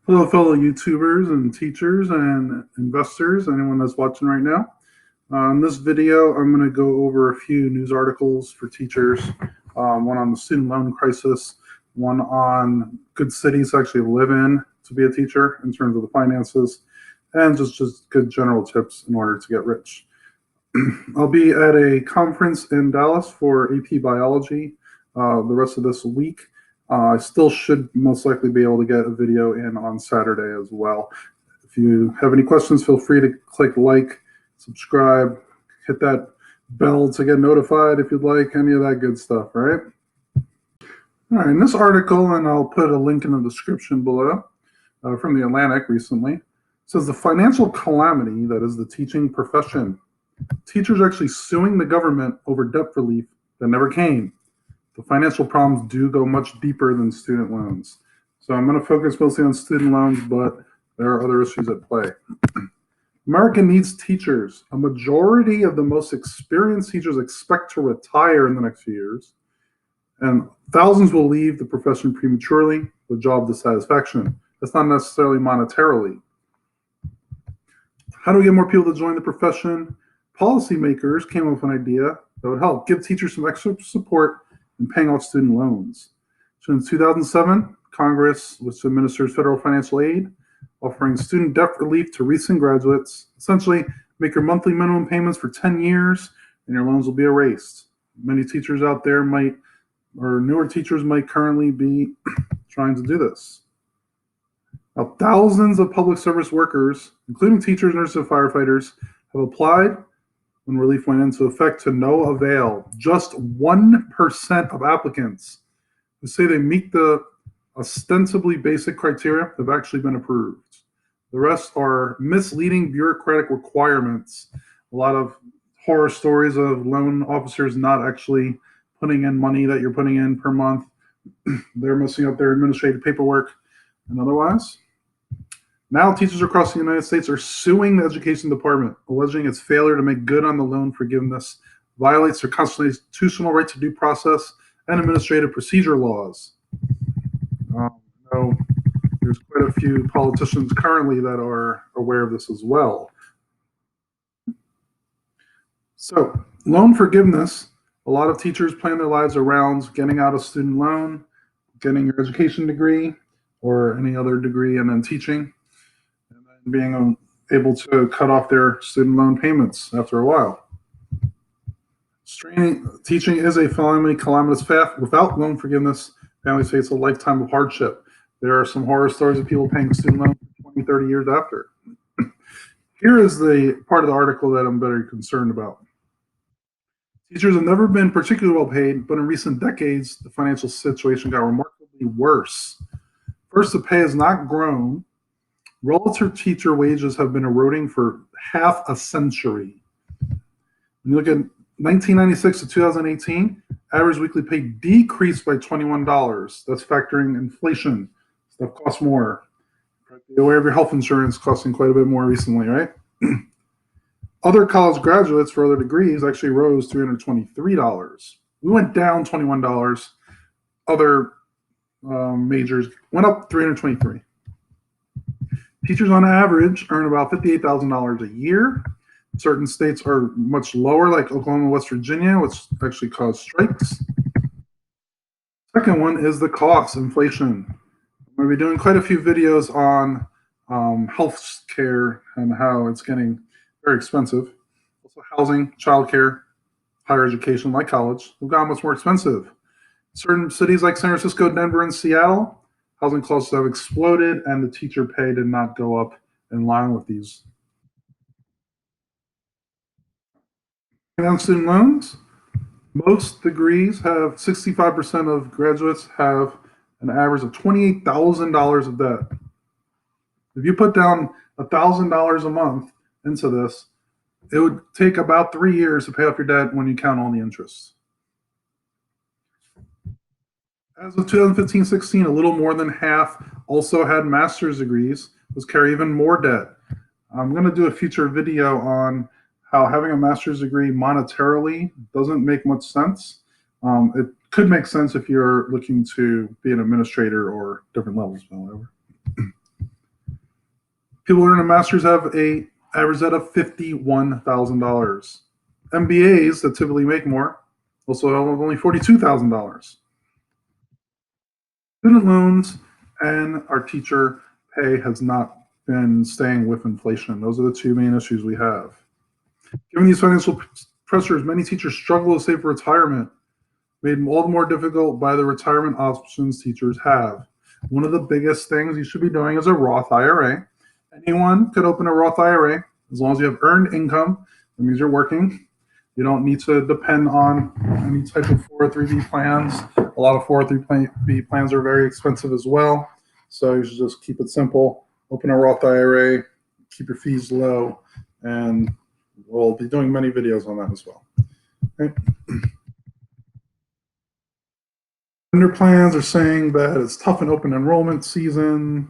Hello, fellow YouTubers and teachers and investors, anyone that's watching right now. In this video, I'm going to go over a few news articles for teachers, one on the student loan crisis, one on good cities to actually live in to be a teacher in terms of the finances, and just good general tips in order to get rich. I'll be at a conference in Dallas for AP Biology the rest of this week. I still should most likely be able to get a video in on Saturday as well. If you have any questions, feel free to click like, subscribe, hit that bell to get notified if you'd like, any of that good stuff, right? All right, in this article, and I'll put a link in the description below, from the Atlantic recently, says the financial calamity that is the teaching profession. Teachers are actually suing the government over debt relief that never came. The financial problems do go much deeper than student loans. So I'm going to focus mostly on student loans, but there are other issues at play. America needs teachers. A majority of the most experienced teachers expect to retire in the next few years, and thousands will leave the profession prematurely with job dissatisfaction. That's not necessarily monetarily. How do we get more people to join the profession? Policymakers came up with an idea that would help give teachers some extra support in paying off student loans. So in 2007, Congress, which administers federal financial aid, offering student debt relief to recent graduates, essentially make your monthly minimum payments for 10 years and your loans will be erased. Many teachers out there might, or newer teachers might currently be trying to do this. Now, thousands of public service workers, including teachers, nurses, and firefighters, have applied when relief went into effect to no avail. Just 1% of applicants who say they meet the ostensibly basic criteria have actually been approved. The rest are misleading bureaucratic requirements. A lot of horror stories of loan officers not actually putting in money that you're putting in per month. They're messing up their administrative paperwork and otherwise. Now, teachers across the United States are suing the education department, alleging its failure to make good on the loan forgiveness violates their constitutional right to due process and administrative procedure laws. So there's quite a few politicians currently that are aware of this as well. So, loan forgiveness, a lot of teachers plan their lives around getting out a student loan, getting your education degree, or any other degree, and then teaching, and then being able to cut off their student loan payments after a while. Teaching is a family calamitous fact. Without loan forgiveness, families face a lifetime of hardship. There are some horror stories of people paying student loans for 20, 30 years after. Here is the part of the article that I'm very concerned about. Teachers have never been particularly well paid, but in recent decades, the financial situation got remarkably worse. First, the pay has not grown. Relative teacher wages have been eroding for half a century. When you look at 1996 to 2018, average weekly pay decreased by $21. That's factoring inflation. Stuff costs more. Be aware of your health insurance costing quite a bit more recently, right? Other college graduates for other degrees actually rose $323. We went down $21. Other majors went up $323. Teachers on average earn about $58,000 a year. Certain states are much lower, like Oklahoma, West Virginia, which actually caused strikes. Second one is the cost, inflation. I'm going to be doing quite a few videos on health care and how it's getting very expensive. Also housing, childcare, higher education like college have gotten much more expensive. Certain cities like San Francisco, Denver, and Seattle, housing costs have exploded and the teacher pay did not go up in line with these. On student loans, most degrees have 65% of graduates have an average of $28,000 of debt. If you put down $1,000 a month into this, it would take about 3 years to pay off your debt when you count all the interest. As of 2015-16, a little more than half also had master's degrees, which carry even more debt. I'm going to do a future video on how having a master's degree monetarily doesn't make much sense. It could make sense if you're looking to be an administrator or different levels, however. People who earn a master's have a average debt of $51,000. MBAs that typically make more also have only $42,000. Student loans and our teacher pay has not been staying with inflation. Those are the two main issues we have. Given these financial pressures, many teachers struggle to save for retirement, made all the more difficult by the retirement options teachers have. One of the biggest things you should be doing is a Roth IRA. Anyone could open a Roth IRA as long as you have earned income. That means you're working. You don't need to depend on any type of 403b plans. A lot of 403b plans are very expensive as well. So you should just keep it simple. Open a Roth IRA, keep your fees low, and we'll be doing many videos on that as well. Okay. Vendor plans are saying that it's tough in open enrollment season.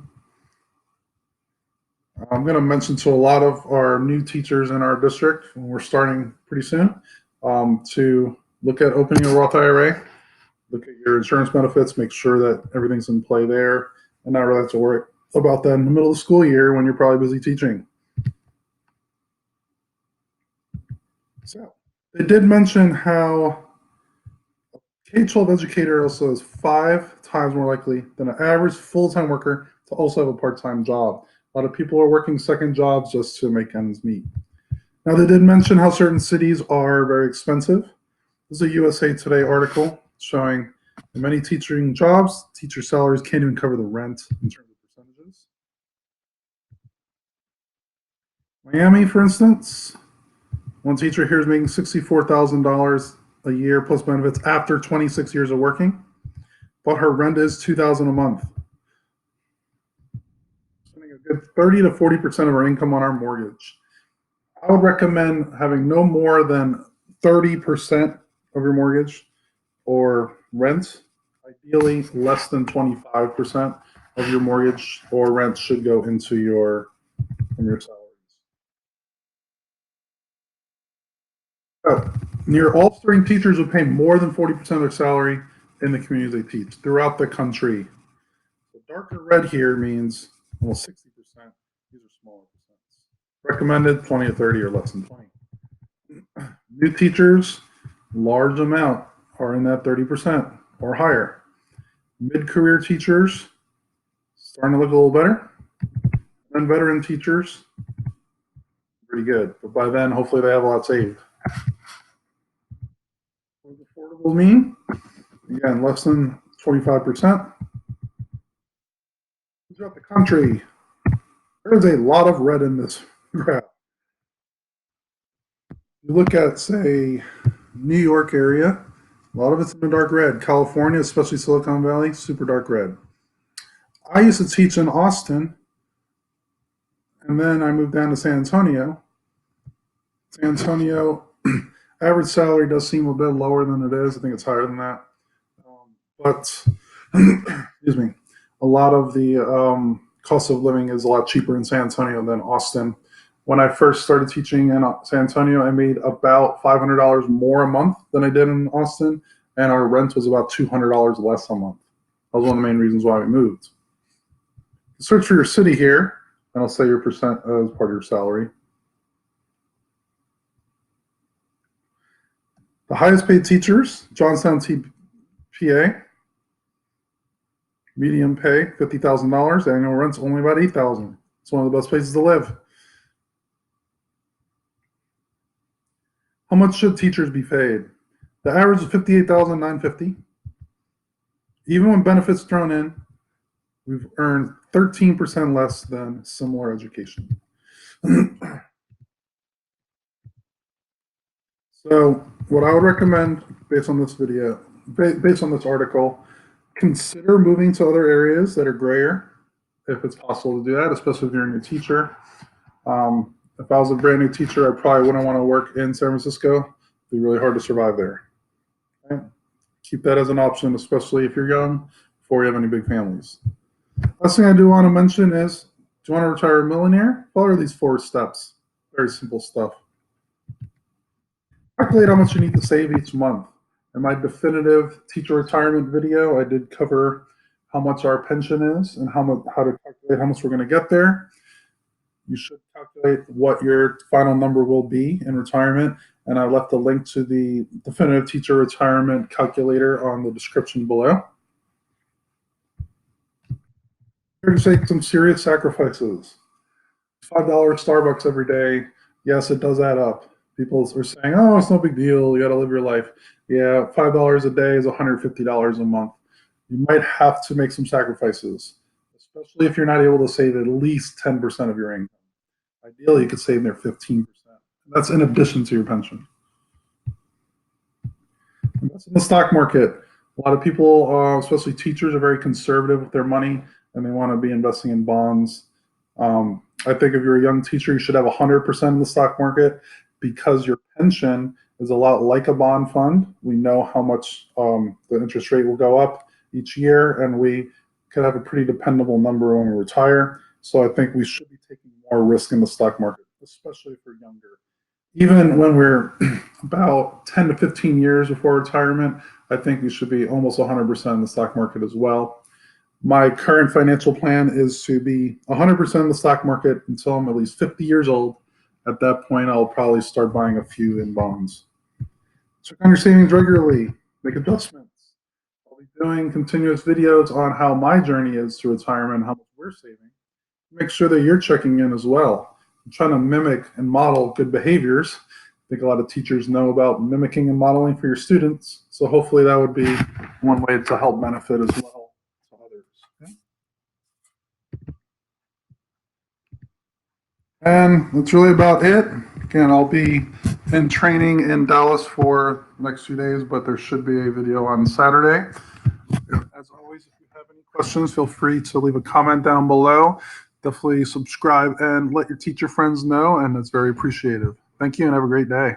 I'm going to mention to a lot of our new teachers in our district, and we're starting pretty soon, to look at opening a Roth IRA, look at your insurance benefits, make sure that everything's in play there, and not really have to worry about that in the middle of the school year when you're probably busy teaching. So they did mention how a K-12 educator also is 5 times more likely than an average full-time worker to also have a part-time job. A lot of people are working second jobs just to make ends meet. Now, they did mention how certain cities are very expensive. This is a USA Today article showing in many teaching jobs, teacher salaries can't even cover the rent in terms of percentages. Miami, for instance, one teacher here is making $64,000 a year plus benefits after 26 years of working, but her rent is $2,000 a month. Spending a good 30 to 40% of our income on our mortgage. I would recommend having no more than 30% of your mortgage or rent. Ideally, less than 25% of your mortgage or rent should go into your salaries. So, near all starting teachers would pay more than 40% of their salary in the communities they teach throughout the country. The darker red here means almost 60%. These are smaller percents. Recommended 20 to 30 or less than 20. New teachers, large amount are in that 30% or higher. Mid-career teachers, starting to look a little better. Then veteran teachers, pretty good. But by then, hopefully they have a lot saved. What does affordable mean? Again, less than 25%. Throughout the country, there is a lot of red in this graph. You look at, say, New York area, a lot of it's in the dark red. California, especially Silicon Valley, super dark red. I used to teach in Austin, and then I moved down to San Antonio. San Antonio, average salary does seem a bit lower than it is. I think it's higher than that. But, excuse me, a lot of the cost of living is a lot cheaper in San Antonio than Austin. When I first started teaching in San Antonio, I made about $500 more a month than I did in Austin, and our rent was about $200 less a month. That was one of the main reasons why we moved. Search for your city here, and I'll say your percent as part of your salary. The highest paid teachers, Johnstown PA, median pay $50,000, annual rent's only about $8,000. It's one of the best places to live. How much should teachers be paid? The average is $58,950. Even when benefits thrown in, we've earned 13% less than similar education. So what I would recommend based on this video, based on this article, consider moving to other areas that are grayer if it's possible to do that, especially if you're a new teacher. If I was a brand new teacher, I probably wouldn't want to work in San Francisco. It'd be really hard to survive there. Okay? Keep that as an option, especially if you're young, before you have any big families. Last thing I do want to mention is, do you want to retire a millionaire? Follow these 4 steps. Very simple stuff. Calculate how much you need to save each month. In my definitive teacher retirement video, I did cover how much our pension is and how to calculate how much we're going to get there. You should calculate what your final number will be in retirement. And I left a link to the definitive teacher retirement calculator on the description below. Here to take some serious sacrifices. $5 Starbucks every day. Yes, it does add up. People are saying, oh, it's no big deal. You got to live your life. Yeah, $5 a day is $150 a month. You might have to make some sacrifices, especially if you're not able to save at least 10% of your income. Ideally, you could save there 15%. That's in addition to your pension. That's in the stock market. A lot of people, especially teachers, are very conservative with their money, and they want to be investing in bonds. I think if you're a young teacher, you should have 100% in the stock market, because your pension is a lot like a bond fund. We know how much the interest rate will go up each year, and we could have a pretty dependable number when we retire. So I think we should be taking more risk in the stock market, especially if we're younger. Even when we're about 10 to 15 years before retirement, I think we should be almost 100% in the stock market as well. My current financial plan is to be 100% in the stock market until I'm at least 50 years old. At that point, I'll probably start buying a few in bonds. Check on your savings regularly, make adjustments. I'll be doing continuous videos on how my journey is to retirement and how much we're saving. Make sure that you're checking in as well. I'm trying to mimic and model good behaviors. I think a lot of teachers know about mimicking and modeling for your students. So hopefully that would be one way to help benefit as well to others. Okay? And that's really about it. Again, I'll be in training in Dallas for the next few days, but there should be a video on Saturday. As always, if you have any questions, feel free to leave a comment down below. Definitely subscribe and let your teacher friends know, and it's very appreciated. Thank you and have a great day.